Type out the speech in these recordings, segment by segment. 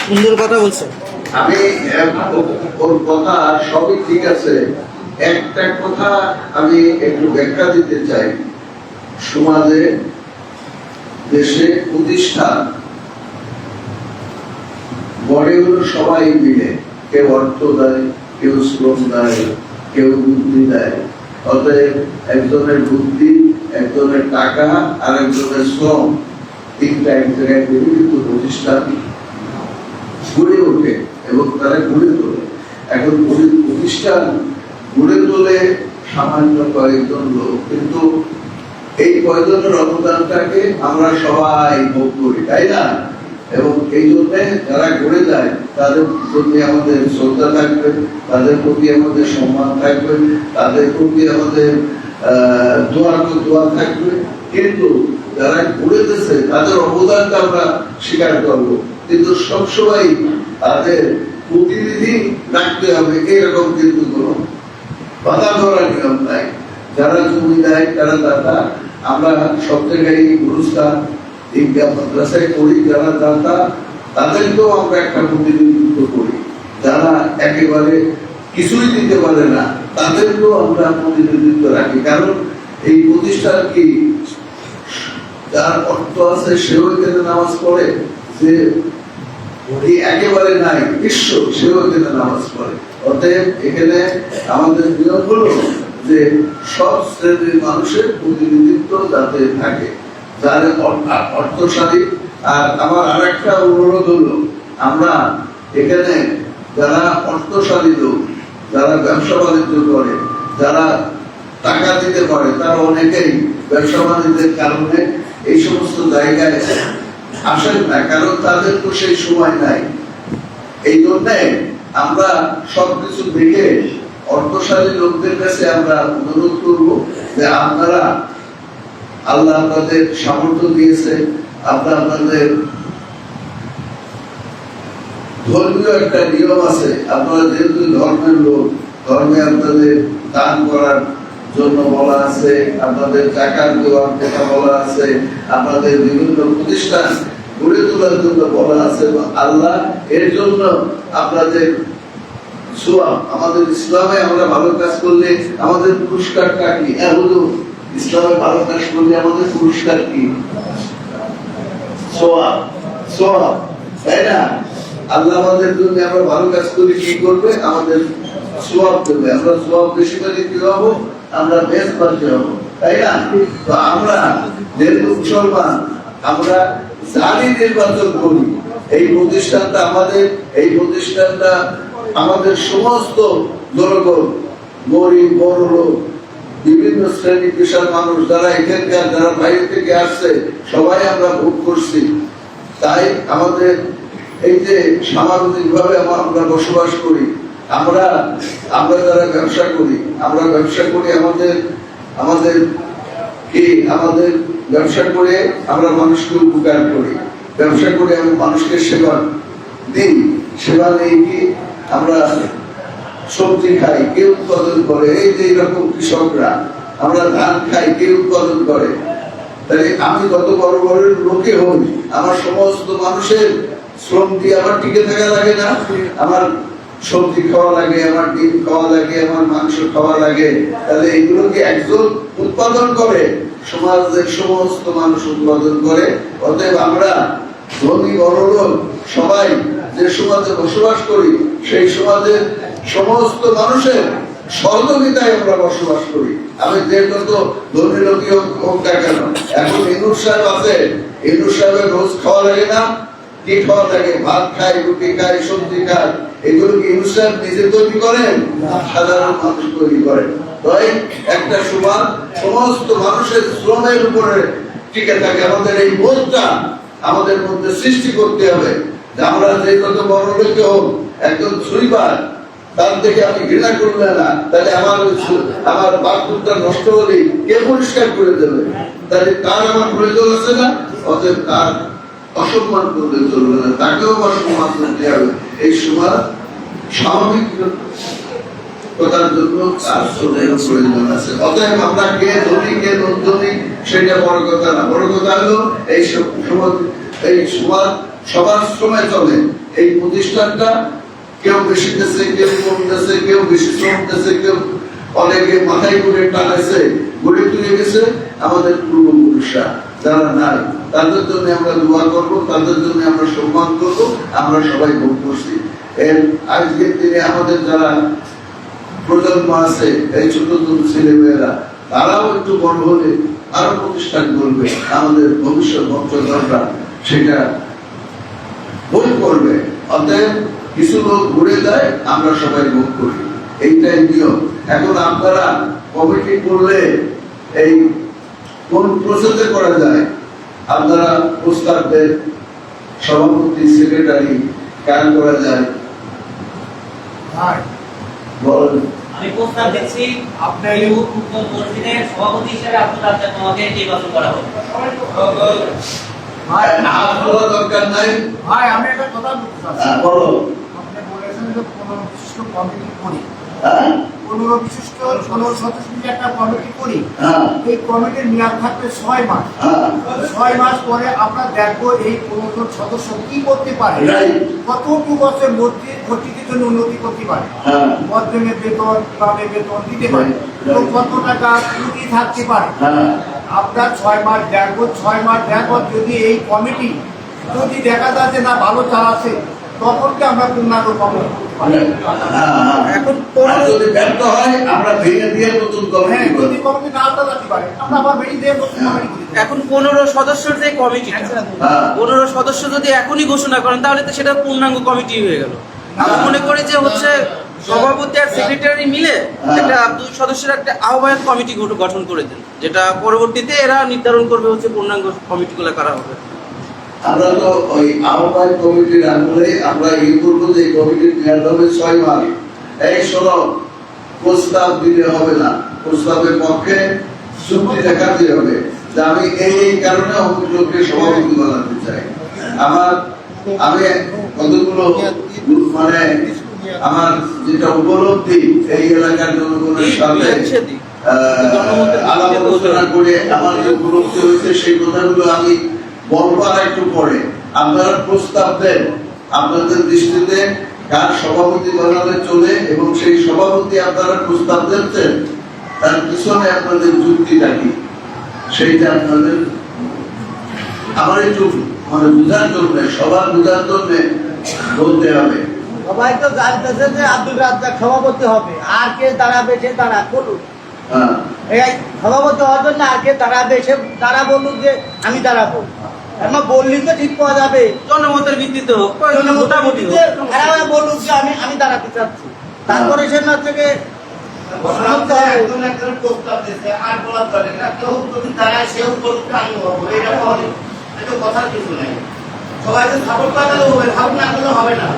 সুন্দর কথা বলছেন। আমি ওর কথা সবই ঠিক আছে, একটা কথা আমি একটু ব্যাখ্যা দিতে চাই। সমাজে, দেশে প্রতিষ্ঠান গড়েগুলো সবাই মিলে, কেউ অর্থ দেয়, কেউ শ্রম দেয়, কেউ বুদ্ধি দেয়। অতএব একজনের বুদ্ধি, একজনের টাকা আর একজনের শ্রম, তিনটা এক জায়গায় মিলে কিন্তু প্রতিষ্ঠান গড়ে ওঠে এবং তারা গড়ে তোলে। এখন প্রতিষ্ঠান গড়ে তোলে সামান্য কয়েকজন লোক, কিন্তু এই কয়েকজনের অবদানটাকে আমরা সবাই ভোগ করি, তাই না? এবং এই জন্য যারা গড়ে যায় তাদের প্রতি আমাদের শ্রদ্ধা থাকবে, তাদের প্রতি আমাদের সম্মান থাকবে, তাদের প্রতি আমাদের দোয়া থাকবে। কিন্তু যারা গড়ে দিচ্ছে তাদের অবদানটা আমরা স্বীকার করবো, কিন্তু সবসময় তাদের প্রতিনিধি রাখতে হবে এরকম কিন্তু কোনো বাধা ধরার নিয়ম নাই। যারা জমি দেয় তারা দাতা, আমরা সব জায়গায় গুরুস্থান মাদ্রাসায় করি, যারা দাতা তাদেরকেও আমরা একটা প্রতিনিধিত্ব করি। যারা একেবারে কিছুই দিতে পারে না তাদেরকেও আমরা প্রতিনিধিত্ব রাখি। কারণ এই প্রতিষ্ঠান কি, যার অর্থ আছে সেও এখানে নামাজ পড়ে, যে একেবারে নাই বিশ্ব সেও এখানে নামাজ পড়ে। অতএব এখানে আমাদের নিয়ম হলো যে সব শ্রেণীর মানুষের প্রতিনিধিত্ব যাতে থাকে, যার অর্থশালী। আর আমার আর একটা অনুরোধ হলো, আমরা এখানে যারা অর্থশালী লোক, যারা ব্যবসা বাণিজ্য করে, যারা টাকা দিতে পারে, তারা অনেকেই ব্যবসা বাণিজ্যের কারণে এই সমস্ত জায়গায় আসেন না, কারণ তাদের তো সেই সময় নাই। এই জন্য আমরা সবকিছু দেখে অর্থশালী লোকদের কাছে আমরা অনুরোধ করব যে আপনারা, আল্লাহ আপনাদের সামর্থ্য দিয়েছে, আপনাদের ধর্মীয় একটা নিয়ম আছে, আপনারা যেহেতু ধর্মের লোক, ধর্মে আপনাদের দান করার জন্য বলা আছে, আপনাদের জাকাত দেওয়ার কথা বলা আছে, আপনাদের বিভিন্ন প্রতিষ্ঠান গড়ে তোলার জন্য বলা আছে। আল্লাহ এর জন্য আপনাদের সোয়াব, আমাদের ইসলামে আমরা ভালো কাজ করলে আমাদের পুরস্কারটা কি? ইসলামে ভালো কাজ করলে আমাদের পুরস্কার কি? সোয়াব, সোয়াব, তাই না? আল্লাহ আমাদের জন্য আমরা ভালো কাজ করি, কি করবে? আমাদের সোয়াব দেবে। আমরা সোয়াব বেশি করে কি হবো? আমরা বেশ পাচ্ছি হবো, তাই না? তো আমরা যেহেতু মুসলমান, আমরা জানি নির্বাচন করি, এই প্রতিষ্ঠানটা আমাদের সমস্ত জনগণ, গরিব বড় লোক, বিভিন্ন শ্রেণী পেশার মানুষ, যারা এখানকার, যারা বাইরে থেকে আসছে, সবাই আমরা ভোগ করছি। তাই আমাদের এই যে সামাজিক ভাবে আমরা বসবাস করি, আমরা যারা ব্যবসা করি, আমাদের ব্যবসা করে আমরা মানুষকে উপকার করি, ব্যবসা করে আমরা মানুষকে সেবা দিই। সেবা নেই কি, আমরা সবজি খাই, কে উৎপাদন করে? এই যে এরকম কৃষকরা, আমরা ধান খাই, কে উৎপাদন করে? তাহলে আমি যত বড় বড় লোকে হই, আমার সমস্ত মানুষের শ্রম দিয়ে আমার টিকে থাকা লাগে না? আমার সবজি খাওয়া লাগে, আমার ডিম খাওয়া লাগে, আমার মাংস খাওয়া লাগে। তাহলে এগুলো কি একজন উৎপাদন করে? সমাজের সমস্ত মানুষ উৎপাদন করে। অতএব আমরা ধনী বড় লোক সবাই যে সমাজে বসবাস করি, সেই সমাজের সমস্ত মানুষের সহযোগিতায় আমরা বসবাস করি। আমি যে যত ধনী লোকই হোক না কেন, এখন ইনুর সাহেব আছে, ইনুর সাহেবের রোজ খাওয়া লাগে না? কি খাওয়া লাগে? ভাত খায়, রুটি খায়, সবজি খায়। এগুলো কি ইনুর সাহেব নিজে তৈরি করেন? সাধারণ মানুষ তৈরি করেন। তাই একটা সমাজ সমস্ত মানুষের শ্রমের উপরে টিকে থাকে। আমাদের এই বোধটা আমাদের মধ্যে সৃষ্টি করতে হবে যে আমরা যে কত বড় লোকে হোক, একজন সুইপার, তার থেকে আমি ঘৃণা করলে না, তাহলে আমার বাথরুমটা নষ্ট হলে কে পরিষ্কার করে দেবে? তাহলে তার আমার প্রয়োজন আছে না? অতএব তার অসম্মান করলে চলবে না, তাকেও আমার সম্মান করতে হবে। এই সমাজ স্বাভাবিক কথার জন্য তার প্রয়োজন আছে। অতএব আমরা কে ধনী কে ধনী সেটা বড় কথা না, বড় কথা হলো এই সমাজ সবার সময় চলে। এই প্রতিষ্ঠানটা কেউ বেশি দেশে, কেউ কম দেশে, কেউ বেশি শ্রম দেশে, কেউ অনেকে মাথায় করে টানাইছে, গড়ে তুলে গেছে আমাদের পূর্বপুরুষরা। যারা নাই তাদের জন্য আমরা দোয়া করব, তাদের জন্য আমরা সম্মান করব। আমরা সবাই ভোগ করছি। এর আজকের দিনে আমাদের যারা প্রজন্ম আছে, এই ছোট ছোট ছেলে মেয়েরা, তারাও একটু বড় হলে আরো প্রতিষ্ঠান করবে, আমাদের ভবিষ্যৎ বংশধররা সেটা ভোগ করবে। অতএব কিছু লোক ঘুরে যায়, আমরা সবাই ভোগ করি, এইটাই নিয়ম। এখন আপনারা কমিটি করলে এই কোন প্রসেসে করা যায়, আপনারা প্রস্তাব দেন, সভাপতি সেক্রেটারি কাজ করা যায় বলেন। আমি প্রস্তাব দিচ্ছি আপনার উত্তর মসজিদের সভাপতি হিসেবে আপনার তোমাকে নির্বাচন করা হবে। ভাই দরকার নাই ভাই, আমি একটা কথা বলতে চাচ্ছি। বলো। আপনি বলেছেন যে 15 বিশিষ্ট কমিটি করি, হ্যাঁ 15 বিশিষ্ট 15 সদস্য নিয়ে একটা কমিটি করি। হ্যাঁ এই কমিটির মেয়াদ থাকবে 6 মাস। হ্যাঁ 6 মাস পরে আমরা দেখবো এই 15 জন সদস্য কি করতে পারে, Right. কতটুকু বছর ভর্তির জন্য উন্নতি করতে পারে, হ্যাঁ মধ্যমে বেতন, গ্রামে বেতন দিতে পারে, এবং কত টাকা ত্রুটি থাকতে পারে। হ্যাঁ আপনার 6 মাস দেখবো, 6 মাস দেখবো যদি এই কমিটি যদি দেখা যায় যে না ভালো চালাচ্ছে, তখন কি আমরা পূর্ণাঙ্গ কমিটি করতে পারি। এখন আর যদি ব্যর্থ হয় আমরা ভেঙে দিয়ে নতুন হ্যাঁ, কমিটি যদি কমিটি না চালাতে পারে আমরা আবার ভেঙে দিয়ে নতুন কমিটি করি। এখন 15 সদস্যের যে কমিটিটা, হ্যাঁ 15 সদস্য যদি এখনই ঘোষণা করেন তাহলে তো সেটা পূর্ণাঙ্গ কমিটি হয়ে গেল। আমি মনে করি যে হচ্ছে সভাপতি আর সেক্রেটারি মিলে একটা 2 সদস্যের একটা আহ্বায়ক কমিটি গঠন করে দেন, যেটা পরবর্তীতে এরা নির্ধারণ করবে হচ্ছে পূর্ণাঙ্গ কমিটিগুলো করা হবে। আমরা তো ওই আহ্বায়ক কমিটির আমলে আমরা এই করবো যে এই কমিটির মেয়াদ হবে 6 মাস। এই শোনো, প্রস্তাব দিলে হবে না, প্রস্তাবের পক্ষে চুক্তি দেখাতে হবে যে আমি এই কারণে অমুক লোককে সভাপতি বানাতে চাই। আমি কতগুলো মানে আমার যেটা উপলব্ধি এই এলাকার জনগণের সাথে আলাপ আলোচনা করে আমার যে উপলব্ধি হয়েছে সেই কথাগুলো আমি বলবো আর একটু পরে। আপনারা প্রস্তাব দেন, আপনাদের দৃষ্টিতে কার সভাপতি বানালে চলে, এবং সেই সভাপতি আপনারা প্রস্তাব দিচ্ছেন তার পিছনে আপনাদের যুক্তিটা কি, সেইটা আপনাদের আমার একটু মানে বুঝার জন্য, সবার বুঝার জন্য বলতে হবে। সবাই তো জানতেছে যে আব্দুল রাজ্জাক সভাপতি হবে, আর কে দাঁড়াবে সে দাঁড়া করুন। হ্যাঁ এই সভাপতি হওয়ার জন্য আর কে দাঁড়াবে সে তারা বলুন যে আমি দাঁড়াবো, এমন বললি তো ঠিক পাওয়া যাবে। জনমতের ভিত্তিতে হোক, মোটামুটি হোক, এরা বলুন যে আমি দাঁড়াতে চাচ্ছি, তারপরে সে না থেকে একজন প্রস্তাব দিচ্ছে আর বলার দরকার না, কেউ যদি দাঁড়ায় সেও বলুক আমি হবো, এরকম এটা কথার কিছু নেই। সবাইকে সাপোর্ট করা হবে, ভাব না করলে হবে না।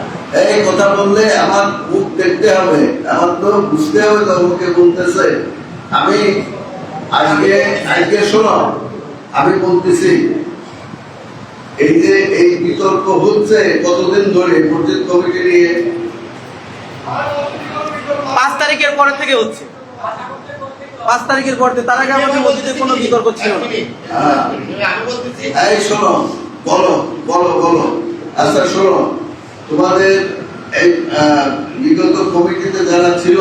এই কথা বললে আমার মুখ দেখতে হবে, আমার তো বুঝতে হবে তো মুখে বলতেছে। আমি আজকে শোনো, আমি বলতেছি এই যে এই বিতর্ক হচ্ছে কতদিন ধরে মসজিদ কমিটি নিয়ে, 5 তারিখের পরে থেকে হচ্ছে। 5 তারিখের পর থেকে, তার আগে আমাদের মসজিদে কোনো বিতর্ক ছিল না। আমি বলতেছি এই শোনো, বলো বলো বলো। আচ্ছা শোনো, তোমাদের এই বিগত কমিটিতে যারা ছিল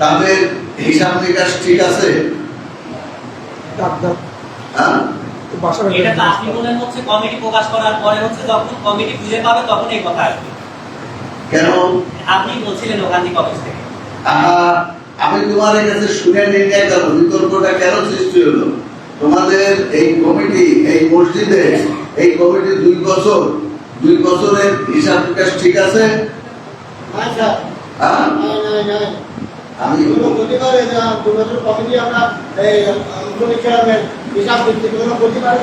তাদের হিসাব নিকাশ ঠিক আছে? হ্যাঁ এটা তো আপনি বলেন হচ্ছে কমিটি প্রকাশ করার পরে হচ্ছে যখন কমিটি খুঁজে পাবে তখন এই কথা আসবে। কেন? আপনি বলছিলেন ওখান থেকে অফিস থেকে। আমি তোমার কাছে শুনে নিয়ে গেল বিতর্কটা কেন সৃষ্টি হলো। তোমাদের এই কমিটি, এই মসজিদে এই কমিটি 2 বছরের হিসাব নিকাশ ঠিক আছে? আচ্ছা হ্যাঁ আমি বলতে পারে যে 2 বছর কমিটি আমরা এই হিসাব দিচ্ছি, বলতে পারে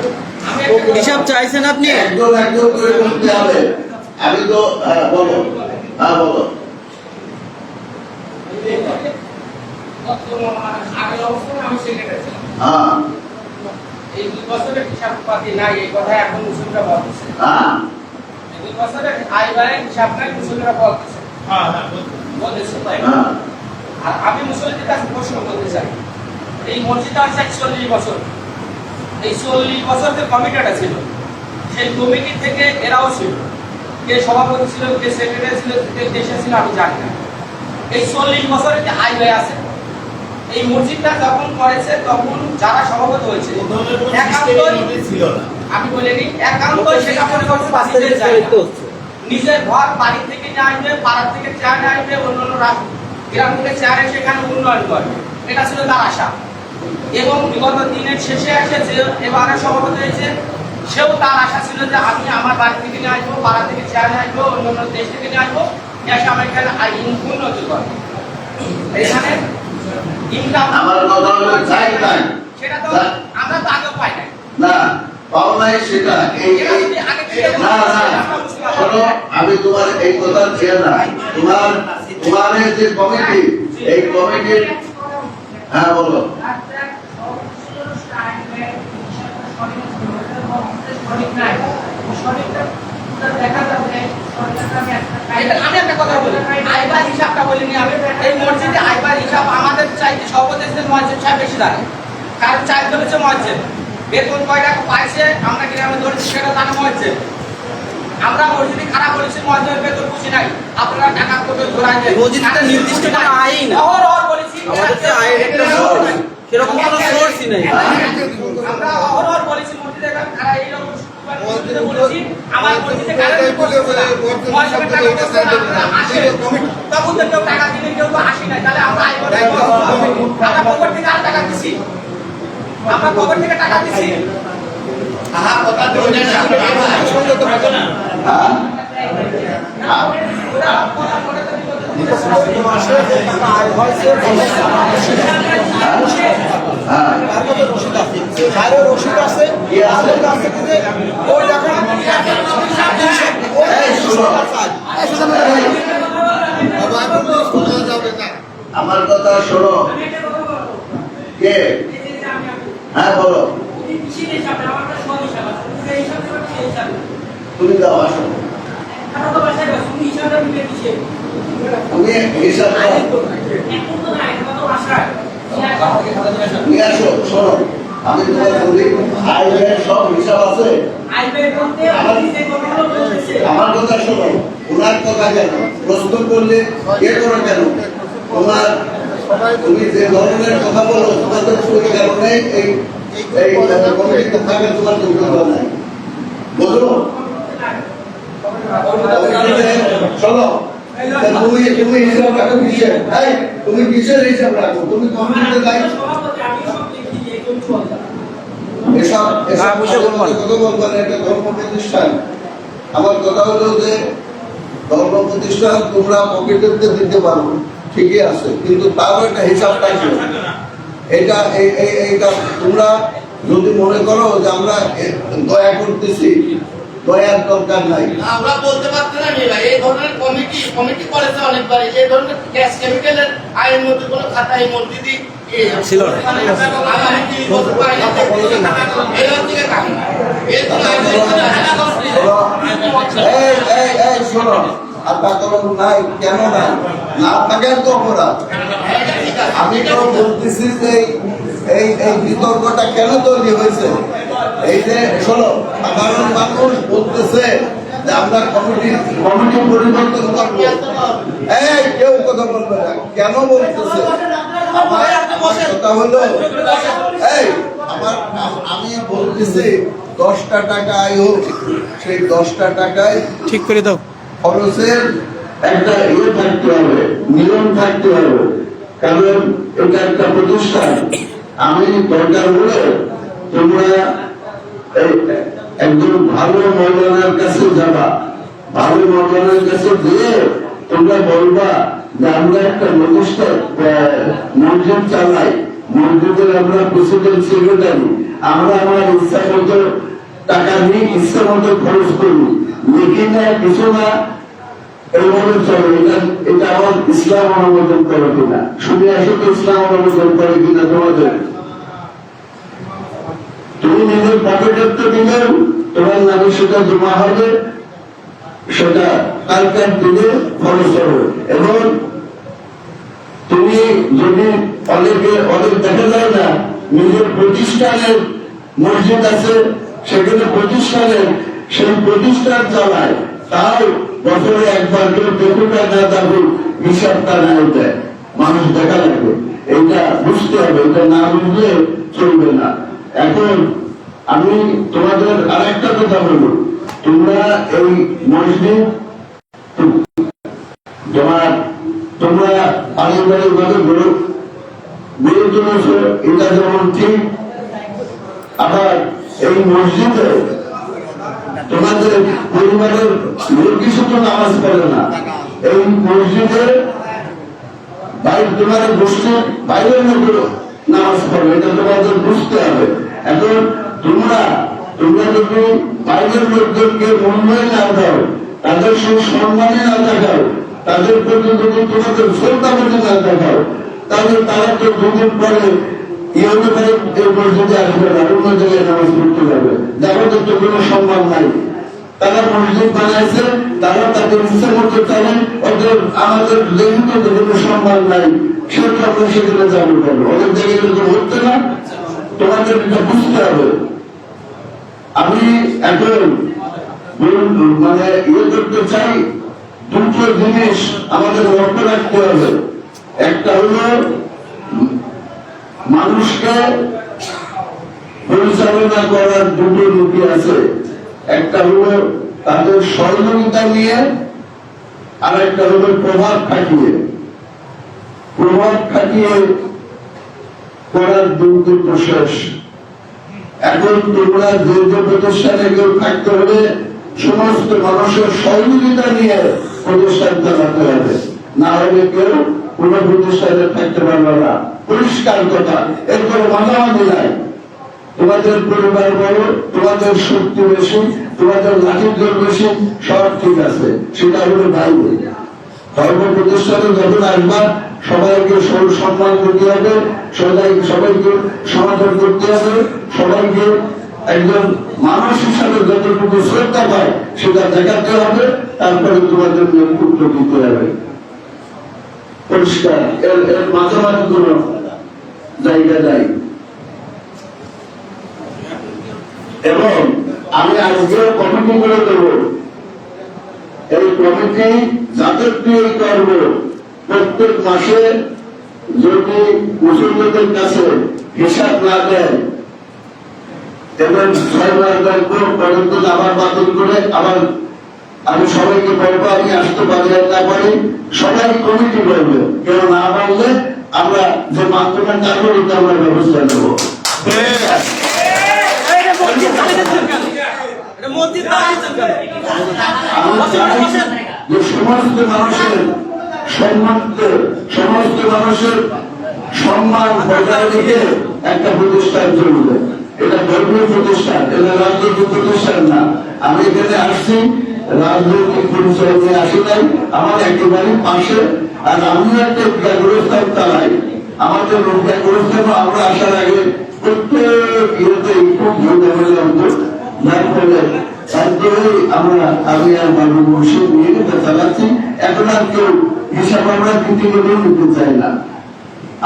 হিসাব চাইছেন আপনি? একদম করে বলতে হবে। আমি তো বলো, হ্যাঁ বলো। আগের অবস্থায় আমি সেক্রেটারি ছিলাম। হ্যাঁ এই 2 বছরের হিসাব পাতি নাই, এই কথা এখন মুসলিমরা বলতেছে। হ্যাঁ এই 2 বছরের আয় ব্যয়ের হিসাব নাই, মুসলিমরা বলতেছে। বলতেছে তাই। হ্যাঁ আর আমি মুসলিমদের কাছে প্রশ্ন করতে চাই, এই মসজিদটা আছে 40 বছর, এই 40 বছর যে কমিটিটা ছিল সেই কমিটি থেকে এরাও ছিল, কে সভাপতি ছিল, কে সেক্রেটারি ছিল, কে দেশে ছিল আমি জানি না। এই 40 বছর একটি হাইওয়ে আছে। এই মসজিদটা যখন করেছে তখন যারা সভাপতি হয়েছে একান্তই ছিল না। আমি বলে নিই, একান্তই সেটা মনে করছে নিজের জায়গা। নিজের ঘর বাড়ি থেকে নিয়ে আসবে, পাড়া থেকে চেয়ার নিয়ে আসবে, অন্যান্য গ্রাম থেকে চেয়ার এসে এখানে উন্নয়ন করবে, এটা ছিল তার আশা। এবং বিগত দিনের শেষে এসে যে এবারে সভাপতি হয়েছে সেও তার আশা ছিল যে আমি আমার বাড়ি থেকে নিয়ে আসবো, পাড়া থেকে চেয়ার নিয়ে আসবো, অন্যান্য দেশ থেকে নিয়ে আসবো, এসে আমার এখানে উন্নতি করবো। এখানে ইনকাম আমার কথা হলো চাই নাই সেটা তো আমরা তো আগেও পাই নাই। না পাও নাই সেটা না না শোনো, আমি তোমার এই কথা চেয়ে না, তোমার যে কমিটি, এই কমিটির, হ্যাঁ বলো। আমি একটা কথা বলি, আইবার হিসাবটা বলিনি আমি। এই মসজিদে আইবার হিসাব আমাদের চাইতে সভাপতিদের মসজিদ সাহেব বেশি জানে, কারণ চাইতে হচ্ছে মসজিদ বেতন কয় টাকা পাইছে আমরা গ্রামে ধরেছি সেটা জানা মসজিদ। আমরা মসজিদে খারাপ বলেছি, মসজিদের বেতন খুশি নাই, আপনারা টাকা করবে ঘোরাই যায়। মসজিদটা নির্দিষ্ট কোনো আয়ই না, অহরহ বলেছি আমাদের যে আয়ের একটা source, সেরকম কোনো সোর্সই নেই। আমরা অহরহ বলেছি মসজিদে খারাপ এইরকম মসজিদে বলেছি আমার মসজিদে কারেন্ট মসজিদে টাকা করতে না আসে তখন তো কেউ টাকা দিলে কেউ তো আসে না, তাহলে আমরা আইবো আমরা কবর থেকে আর টাকা দিছি, আমরা কবর থেকে টাকা দিছি। আহা কথা বলে না হ্যাঁ আমার কথা শোনো, কে, হ্যাঁ বলো, তুমি দাও, আসো তুমি হিসাব নিয়ে আসো। শোনো আমি তোমার বলি, আয় ব্যয় সব হিসাব আছে। আমার কথা শোনো, ওনার কথা কেন প্রশ্ন করলে এ করো কেন? তোমার তুমি যে ধরনের কথা বলো, তোমাদের কোনো কারণে এই কমিটিতে থাকার তোমার যোগ্যতা নাই, বুঝলো? চলো তুমি হিসাব রাখো কিসের? তুমি কিসের হিসাব রাখো? তুমি কমিটিতে দায়িত্ব ধর্ম প্রতিষ্ঠান। আমার কথা হলো যে ধর্ম প্রতিষ্ঠান তোমরা পকেটে দিতে পারো, ঠিকই আছে, কিন্তু তারও একটা হিসাব থাকবে। এটা এইটা তোমরা যদি মনে করো যে আমরা দয়া করতেছি, দয়ার দরকার নাই। আমরা বলতে পারছি না ভাই, এই ধরনের কমিটি করেছে অনেকবার, এই ধরনের গ্যাস কেমিক্যালের আইনের মধ্যে কোনো খাতা এই মসজিদই ছিল না। শোনো, আর বাতাবরণ নাই কেন নাই? না থাকার তো অপরাধ। আমি তো বলতেছি যে এই বিতর্কটা কেন তৈরি হয়েছে? এই যে শোনো, সাধারণ মানুষ বলতেছে যে আমরা কমিটি পরিবর্তন করবো। এই কেউ কথা বলবে না, কেন বলতেছে? আমার কথা হলো, এই আমি বলতেছি 10টা টাকা আয় হোক, সেই 10টা টাকায় ঠিক করে দাও, খরচের একটা ইয়ে থাকতে হবে, নিয়ম থাকতে হবে, কারণ এটা একটা প্রতিষ্ঠান। আমি দরকার হলে তোমরা একজন ভালো মৌলানার কাছে যাবা, ভালো মৌলানার কাছে গিয়ে তোমরা বলবা যে আমরা একটা প্রতিষ্ঠান মসজিদ চালাই, মসজিদের আমরা প্রেসিডেন্ট সেক্রেটারি, আমরা আমার ইচ্ছা মতো টাকা নিয়ে ইচ্ছা মতো খরচ করি, লেকিন কিছু না এইভাবে চলে। এটা আমার ইসলাম অনুমোদন করে কিনা? শুনে আসো তো ইসলাম অনুমোদন করে কিনা তোমাদের? তুমি নিজের পকেটের তো দিলেও তোমার নামে সেটা জমা হবে, সেটা কালকার দিনে খরচ হবে। এবং তুমি যদি অনেক দেখা যায় না, নিজের প্রতিষ্ঠানের মসজিদ আছে, সেখানে প্রতিষ্ঠানের সেই প্রতিষ্ঠান চালায়, তাও বছরে একবার কেউ দেখুকা না থাকুক হিসাবটা নিয়ে দেয়। মানুষ দেখা লাগবে, এটা বুঝতে হবে, এটা না বুঝলে চলবে না। এখন আমি তোমাদের আরেকটা কথা বলবো, তোমরা এই মসজিদ তোমরা পারিবারিক ভাবে গড়ে তুলেছ, এটা যেমন ঠিক, আবার এই মসজিদে তোমাদের পরিবারের লোকই শুধু নামাজ পড়ে না, এই মসজিদে তোমাদের গোষ্ঠীর বাইরের লোকেরও নামাজ পড়ে, এটা তোমাদের বুঝতে হবে। এখন তোমরা যদি বাইরের লোকদেরকে মূল্যায়ন না দাও, তাদের সেই সম্মানে না দেখাও, তাদের প্রতি যদি তোমাদের শ্রদ্ধাবোধে না দেখাও, তাহলে তারা তো দুদিন পরে ইহতে পারে এই মসজিদে আসবে না, অন্য জায়গায় নামাজ পড়তে যাবে, যাদের তো কোনো সম্মান নাই। তারা মসজিদ বানাইছে, তারা তাদের ইচ্ছা মতো চলে, ওদের আমাদের যেহেতু কোনো সম্মান নাই, সেটা আমরা সেখানে যাবো কেন? ওদের জায়গায় তো হচ্ছে না, তোমাদের এটা বুঝতে হবে। আমি এখন মানে করতে চাই, দুটো জিনিস আমাদের লক্ষ্য রাখতে হবে। একটা হলো মানুষকে পরিচালনা করার দুটো নীতি আছে, একটা হলো তাদের সহযোগিতা নিয়ে, আর একটা হলো প্রভাব খাটিয়ে করার দুটো প্রশ্বাস। এখন তোমরা যে প্রতিষ্ঠানে কেউ থাকতে হবে, সমস্ত মানুষের সহযোগিতা নিয়ে প্রতিষ্ঠান চালাতে হবে, না হলে কেউ কোন প্রতিষ্ঠানে থাকতে পারবে না। পরিষ্কার কথা, এরপরে মাঝামাঝি নাই। তোমাদের পরিবার বড়, তোমাদের শক্তি বেশি, তোমাদের লাঠির জোর বেশি, সব ঠিক আছে, সেটা হলো বাইরে। ধর্ম প্রতিষ্ঠানে যখন আসবা, সবাইকে সম্মান করতে হবে, সবাইকে সমাধান করতে হবে, সবাইকে একজন মানুষ হিসাবে যতটুকু শ্রদ্ধা পায় সেটা দেখাতে হবে, তারপরে তোমাদের নেতৃত্ব দিতে হবে। পরিষ্কার, এর মাঝামাঝি কোন জায়গা নাই। এবং আমি আজকে কমিটি করে দেব, এই কমিটি যাদের দিয়ে করব, প্রত্যেক মাসে যদি মুসলিমদের কাছে হিসাব না দেয় এবং 6 মাস পর্যন্ত আবার বাতিল করে, আবার আমি সবাইকে বলবো আমি আসতে পারি না পারি, সবাই কমিটি করবে, কেউ না পারলে আমরা যে মাধ্যমে কাজে আমরা ব্যবস্থা নেব। যে সমস্ত মানুষের সম্মান বজায় রেখে একটা প্রতিষ্ঠান চলবে, এটা ধর্মীয় প্রতিষ্ঠান, এটা রাজনৈতিক প্রতিষ্ঠান না। আমি এখানে আসছি রাজনৈতিক পরিচয় নিয়ে আসি নাই, আমার একেবারে পাশে, আর আমিও একটা ব্যবস্থান চালাই। আমাদের ব্যবস্থানও আমরা আসার আগে প্রত্যেক ইয়েতে একটু যার ফলে আমি আর বাবু বসে নিয়ে চালাচ্ছি। এখন আর কেউ হিসাব আমরা দিতে গেলেও নিতে চাই না।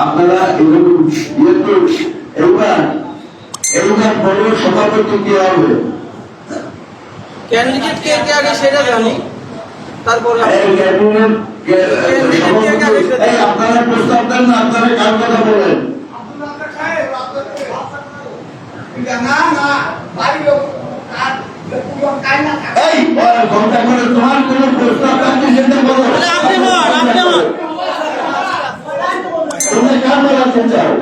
আপনারা এরকম এইবার বড় সভাপতি কে হবে, ক্যান্ডিডেট কে আগে সেটা জানি, তারপরে আপনারা প্রস্তাব দেন না, আপনারা কার কথা বলেন? এই ঘন্টা করে তোমার কোন প্রস্তাব থাকলে সেটা বলো, তোমরা কার বলাতে চাও?